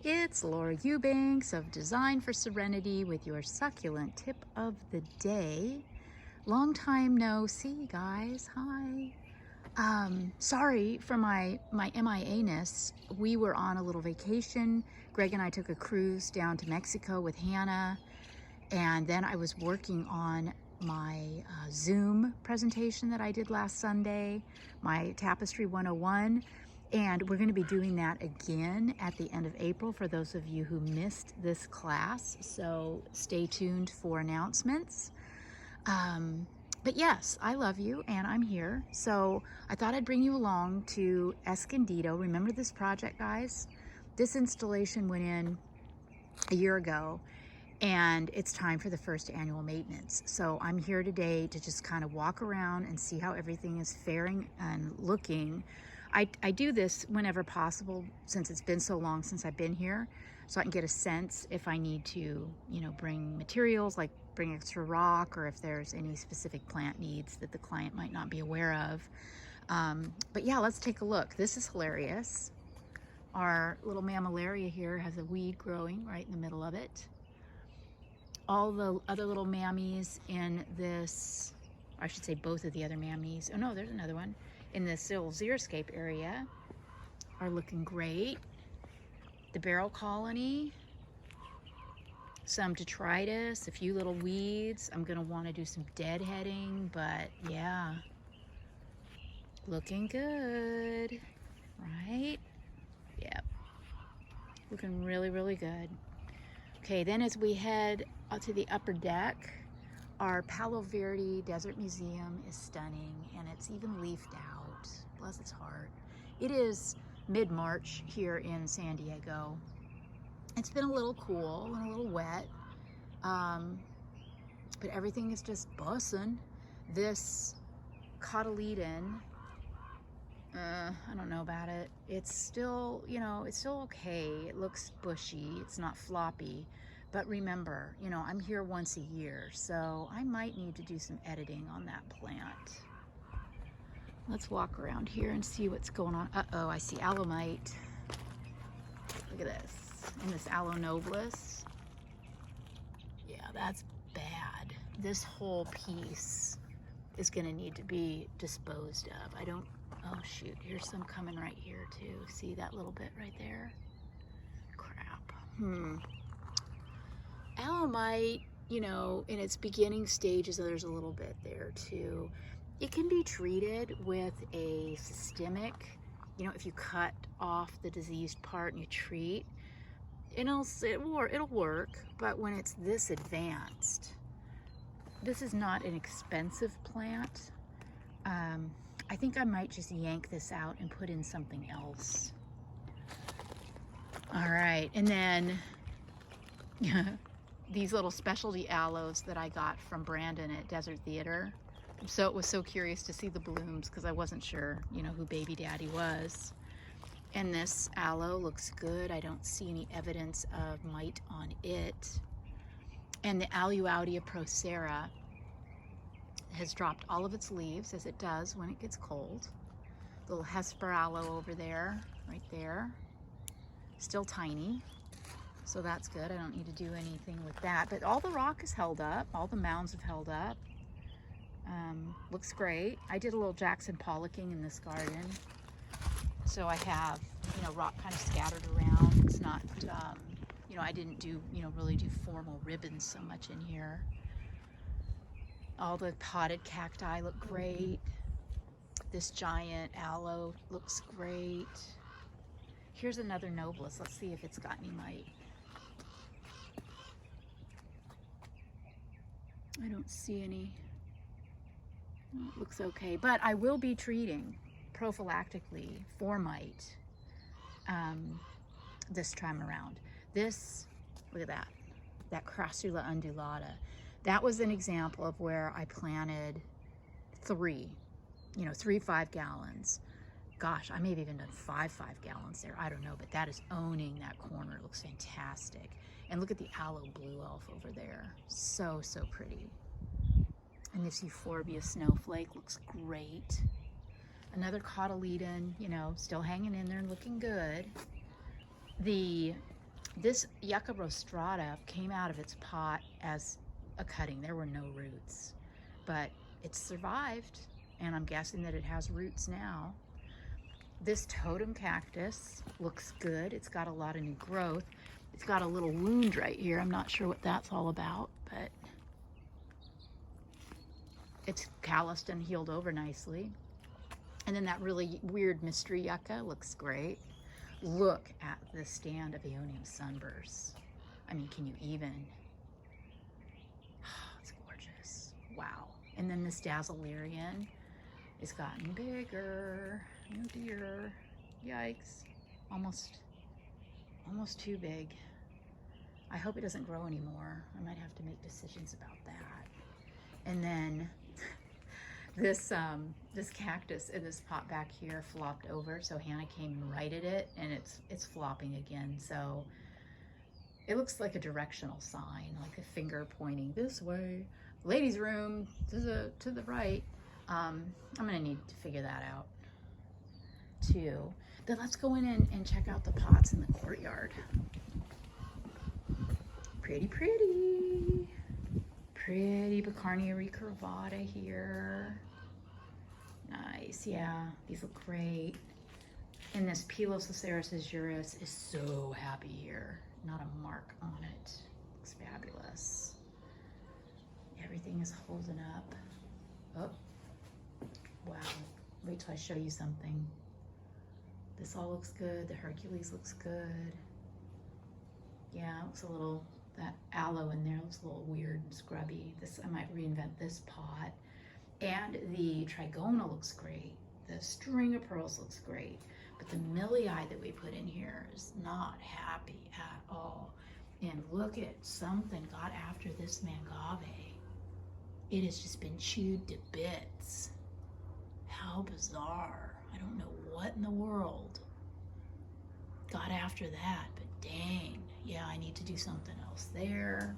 It's Laura Eubanks of Design for Serenity with your succulent tip of the day. Long time no see, guys. Hi. Sorry for my MIA-ness. We were on a little vacation. Greg and I took a cruise down to Mexico with Hannah, and then I was working on my Zoom presentation that I did last Sunday, my Tapestry 101. And we're going to be doing that again at the end of April for those of you who missed this class. So stay tuned for announcements. But yes, I love you and I'm here. So I thought I'd bring you along to Escondido. Remember this project, guys? This installation went in a year ago and it's time for the first annual maintenance. So I'm here today to just kind of walk around and see how everything is faring and looking. I do this whenever possible since it's been so long since I've been here, so I can get a sense if I need to, bring materials, like bring extra rock, or if there's any specific plant needs that the client might not be aware of. But yeah, let's take a look. This is hilarious. Our little mammillaria here has a weed growing right in the middle of it. All the other little mammies in this, I should say both of the other mammies. Oh no, there's another one. In this little xeriscape area are looking great. The barrel colony, some detritus, a few little weeds. I'm gonna wanna do some deadheading, but yeah, looking good, right? Yep, looking really, really good. Okay, then as we head out to the upper deck, our Palo Verde Desert Museum is stunning, and it's even leafed out. Bless its heart. It is mid-March here in San Diego. It's been a little cool and a little wet, but everything is just bussin'. This cotyledon, I don't know about it. It's still, it's still okay. It looks bushy. It's not floppy. But remember, I'm here once a year, so I might need to do some editing on that plant. Let's walk around here and see what's going on. Uh-oh, I see alomite. Look at this. And this aloe nobilis. Yeah, that's bad. This whole piece is gonna need to be disposed of. Oh shoot, here's some coming right here too. See that little bit right there? Crap. Alomite, in its beginning stages, there's a little bit there too. It can be treated with a systemic, if you cut off the diseased part and you treat, it'll work, but when it's this advanced, this is not an expensive plant. I think I might just yank this out and put in something else. All right, and then these little specialty aloes that I got from Brandon at Desert Theater. So it was so curious to see the blooms because I wasn't sure, who baby daddy was. And this aloe looks good. I don't see any evidence of mite on it. And the Aluaudia procera has dropped all of its leaves, as it does when it gets cold. Little Hesper aloe over there, right there. Still tiny. So that's good. I don't need to do anything with that. But all the rock is held up. All the mounds have held up. Looks great. I did a little Jackson Pollocking in this garden. So I have, rock kind of scattered around. It's not, I didn't do, really do formal ribbons so much in here. All the potted cacti look great. This giant aloe looks great. Here's another nobilis. Let's see if it's got any mite. I don't see any. It looks okay, but I will be treating prophylactically for mite this time around. This, look at that Crassula undulata. That was an example of where I planted three 5 gallons. Gosh, I may have even done 5 gallons there. I don't know, but that is owning that corner. It looks fantastic. And look at the aloe blue elf over there. So, so pretty. And this Euphorbia snowflake looks great. Another cotyledon, still hanging in there and looking good. The This Yucca rostrata came out of its pot as a cutting. There were no roots, but it's survived, and I'm guessing that it has roots now. This totem cactus looks good. It's got a lot of new growth. It's got a little wound right here. I'm not sure what that's all about, but it's calloused and healed over nicely. And then that really weird mystery yucca looks great. Look at this stand of Aeonium sunbursts. I mean, can you even? Oh, it's gorgeous. Wow. And then this Dazzlerian has gotten bigger. Oh dear. Yikes. Almost too big. I hope it doesn't grow anymore. I might have to make decisions about that. And then this cactus in this pot back here flopped over, so Hannah came and righted it, and it's flopping again. So it looks like a directional sign, like a finger pointing this way. Ladies' room to the right. I'm gonna need to figure that out too. Then let's go in and check out the pots in the courtyard. Pretty Bacarnia recurvata here. Nice, yeah, these look great. And this Pilosoceros azuris is so happy here. Not a mark on it. Looks fabulous. Everything is holding up. Oh, wow. Wait till I show you something. This all looks good. The Hercules looks good. Yeah, it looks a little, that aloe in there looks a little weird and scrubby. This, I might reinvent this pot. And the Trigona looks great. The string of pearls looks great. But the millie that we put in here is not happy at all. And look at something got after this mangave. It has just been chewed to bits. How bizarre. I don't know what in the world got after that, but dang. Yeah, I need to do something else there.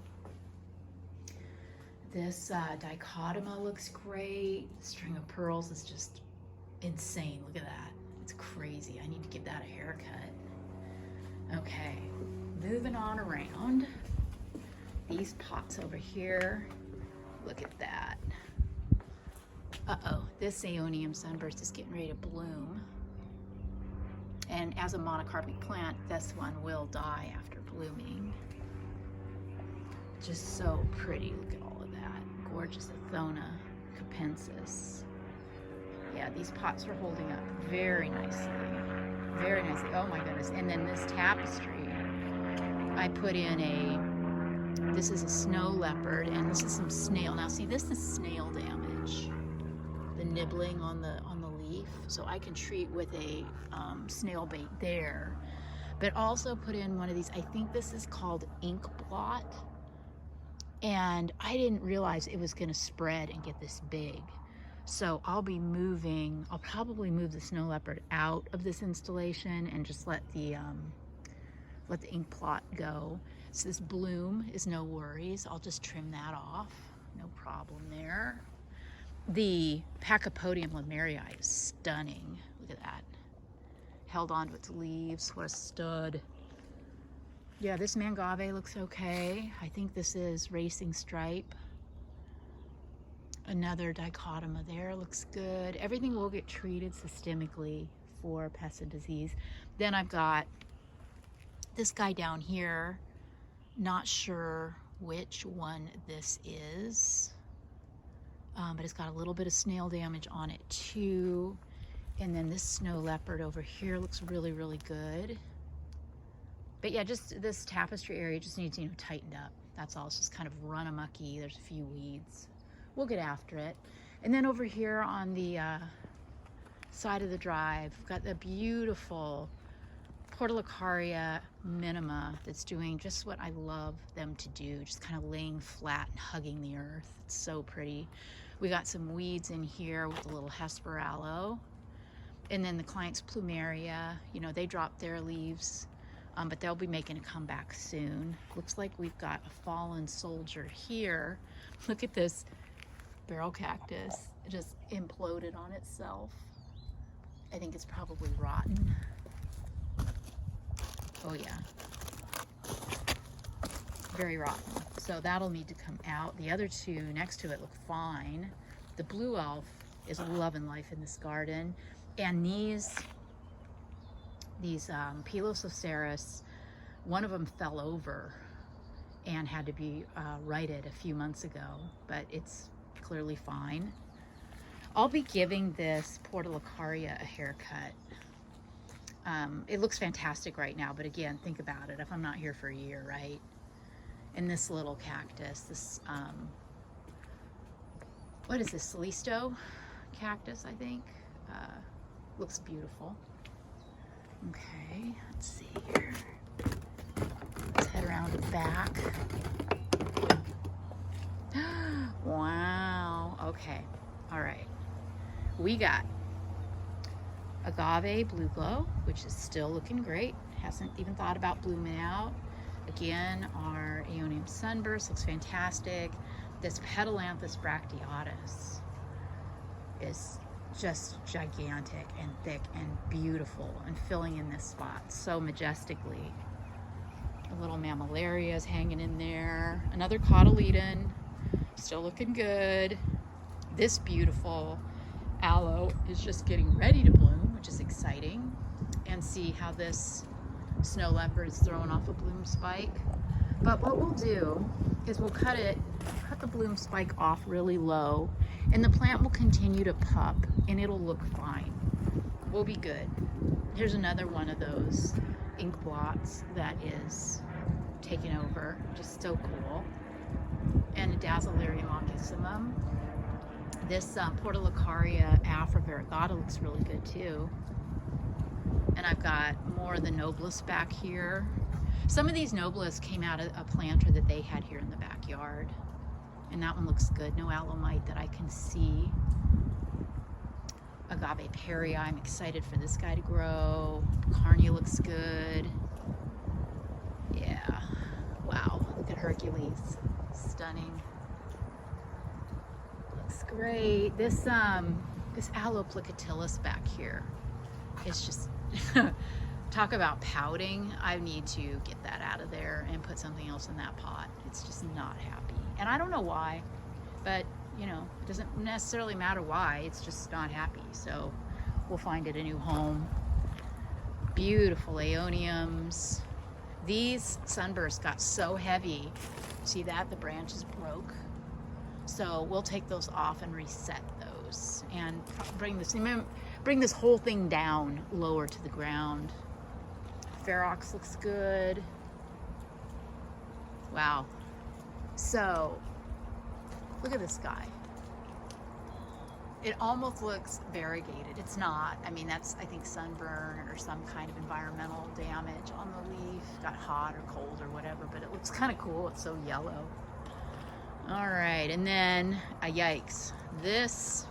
This dichotoma looks great. The string of pearls is just insane. Look at that. It's crazy. I need to give that a haircut. Okay, moving on around. These pots over here. Look at that. Uh-oh, this Aeonium sunburst is getting ready to bloom. And as a monocarpic plant, this one will die after blooming. Just so pretty. Look at all of that. Gorgeous Athona capensis. Yeah, these pots are holding up very nicely. Very nicely. Oh my goodness. And then this tapestry, I put in this is a snow leopard, and this is some snail. Now see, this is snail damage. The nibbling on the leaf. So I can treat with a snail bait there. But also put in one of these, I think this is called ink blot. And I didn't realize it was gonna spread and get this big. So I'll probably move the snow leopard out of this installation and just let the ink plot go. So this bloom is no worries. I'll just trim that off, no problem there. The Pachypodium lemerii is stunning. Look at that. Held onto its leaves, what a stud. Yeah, this mangave looks okay. I think this is racing stripe. Another dichotoma there looks good. Everything will get treated systemically for pests and disease. Then I've got this guy down here. Not sure which one this is, but it's got a little bit of snail damage on it too. And then this snow leopard over here looks really, really good. But yeah, just this tapestry area just needs, tightened up. That's all. It's just kind of run amucky. There's a few weeds. We'll get after it. And then over here on the side of the drive, we've got the beautiful Portulacaria minima that's doing just what I love them to do, just kind of laying flat and hugging the earth. It's so pretty. We got some weeds in here with a little Hesperaloe. And then the client's Plumeria, they dropped their leaves, but they'll be making a comeback soon. Looks like we've got a fallen soldier here. Look at this barrel cactus. It just imploded on itself. I think it's probably rotten. Oh yeah. very rotten. So that'll need to come out. The other two next to it look fine. The blue elf is loving life in this garden. And these Pilosoceras, one of them fell over and had to be righted a few months ago, but it's clearly fine. I'll be giving this Portulacaria a haircut. It looks fantastic right now, but again, think about it. If I'm not here for a year, right? And this little cactus, this, what is this, Salisto cactus, I think? Looks beautiful. Okay, let's see here. Let's head around the back. Wow, okay, all right. We got agave blue glow, which is still looking great. Hasn't even thought about blooming out. Again, our Aeonium sunburst looks fantastic. This Petalanthus bracteatus is just gigantic and thick and beautiful and filling in this spot so majestically. A little mammillaria is hanging in there. Another cotyledon, still looking good. This beautiful aloe is just getting ready to bloom, which is exciting. And see how this snow leopard is throwing off a bloom spike. But what we'll do is we'll cut the bloom spike off really low, and the plant will continue to pup and it'll look fine. We'll be good. Here's another one of those ink blots that is taking over, just so cool. And a Dazzlerium ochissimum. This Portulacaria afra-variegata looks really good too. And I've got more of the Nobilis back here. Some of these Nobilis came out of a planter that they had here in the backyard. And that one looks good. No alomite that I can see. Agave Perry, I'm excited for this guy to grow. Carnia looks good. Yeah. Wow. Look at Hercules. Stunning. Looks great. This Aloe-plicatillus back here is just talk about pouting. I need to get that out of there and put something else in that pot. It's just not happy. And I don't know why, but you know, it doesn't necessarily matter why, it's just not happy. So we'll find it a new home. Beautiful Aeoniums. These sunbursts got so heavy. See that? The branches broke. So we'll take those off and reset those and bring this whole thing down lower to the ground. Ferox looks good. Wow. So look at this guy. It almost looks variegated. It's not. I mean, that's, I think, sunburn or some kind of environmental damage on the leaf. Got hot or cold or whatever, but it looks kind of cool. It's so yellow. All right, and then, yikes. This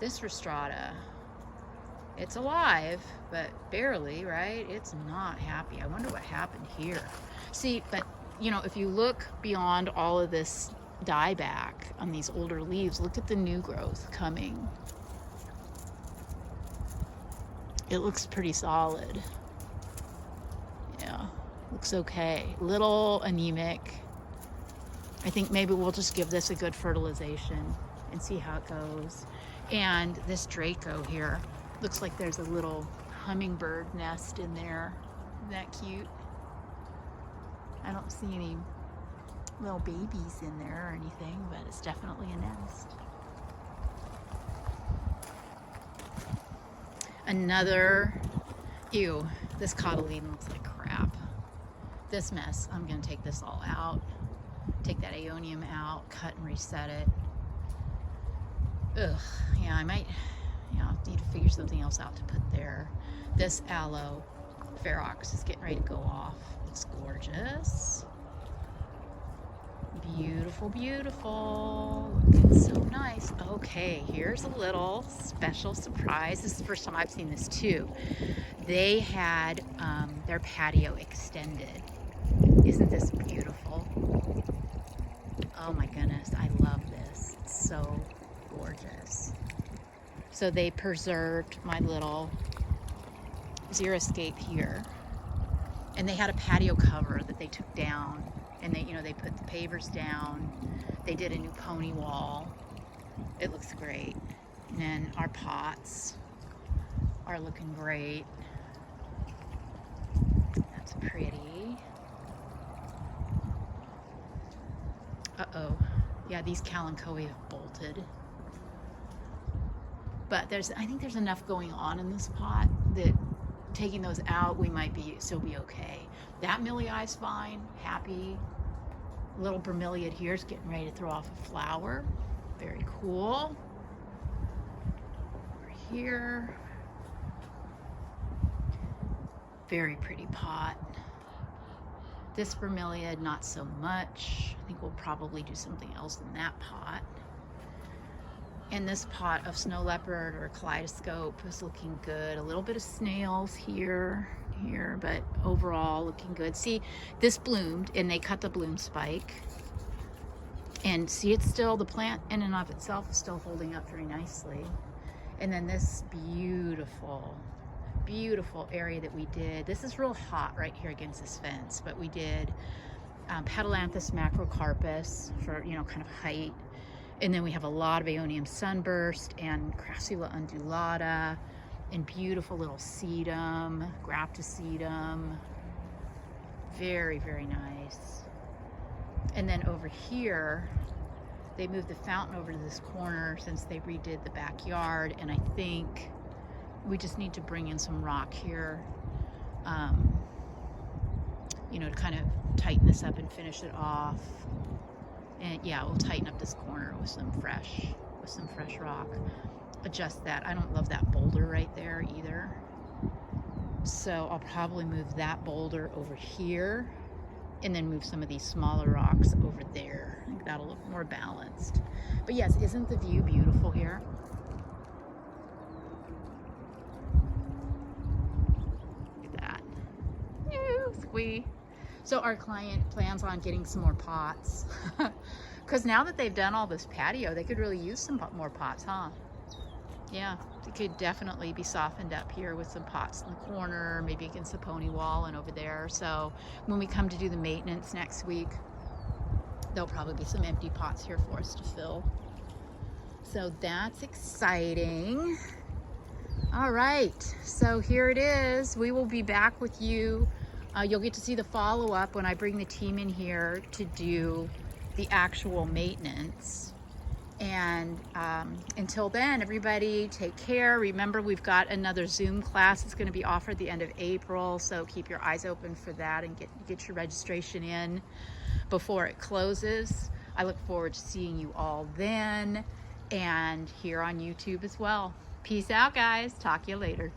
Rostrata, it's alive, but barely, right? It's not happy. I wonder what happened here. See, but, you know, if you look beyond all of this dieback on these older leaves, look at the new growth coming. It looks pretty solid. Yeah, looks okay. Little anemic. I think maybe we'll just give this a good fertilization and see how it goes. And this Draco here, looks like there's a little hummingbird nest in there. Isn't that cute? I don't see any little babies in there or anything, but it's definitely a nest. Another, ew, this cotyledon looks like crap. This mess, I'm gonna take this all out. Take that Aeonium out, cut and reset it. Ugh, yeah, I might, need to figure something else out to put there. This Aloe Ferox is getting ready to go off. It's gorgeous. Beautiful, beautiful. Looking so nice. Okay, here's a little special surprise. This is the first time I've seen this too. They had their patio extended. Isn't this beautiful? Oh my goodness, I love this. It's so gorgeous. So they preserved my little xeriscape here. And they had a patio cover that they took down, and they, you know, they put the pavers down. They did a new pony wall. It looks great. And then our pots are looking great. That's pretty. Uh-oh. Yeah, these kalanchoe have bolted. But I think there's enough going on in this pot that taking those out, we might still be okay. That millie eye's fine, happy. Little bromeliad here is getting ready to throw off a flower. Very cool. Over here. Very pretty pot. This bromeliad, not so much. I think we'll probably do something else in that pot. And this pot of snow leopard or kaleidoscope is looking good. A little bit of snails here, but overall looking good. See, this bloomed and they cut the bloom spike. And see, it's still, the plant in and of itself is still holding up very nicely. And then this beautiful, beautiful area that we did. This is real hot right here against this fence, but we did Petalanthus macrocarpus for, you know, kind of height. And then we have a lot of Aeonium sunburst and Crassula undulata and beautiful little sedum, graptosedum. Very, very nice. And then over here, they moved the fountain over to this corner since they redid the backyard. And I think we just need to bring in some rock here, you know, to kind of tighten this up and finish it off. And yeah, we'll tighten up this corner with some fresh rock. Adjust that. I don't love that boulder right there either. So I'll probably move that boulder over here and then move some of these smaller rocks over there. I think that'll look more balanced. But yes, isn't the view beautiful here? Look at that. Ew, squee. So our client plans on getting some more pots. Because now that they've done all this patio, they could really use some more pots, huh? Yeah, it could definitely be softened up here with some pots in the corner, maybe against the pony wall and over there. So when we come to do the maintenance next week, there'll probably be some empty pots here for us to fill. So that's exciting. All right, so here it is. We will be back with you. You'll get to see the follow-up when I bring the team in here to do the actual maintenance. And until then, everybody take care. Remember, we've got another Zoom class that's going to be offered at the end of April, so keep your eyes open for that and get your registration in before it closes. I look forward to seeing you all then and here on YouTube as well. Peace out, guys. Talk to you later.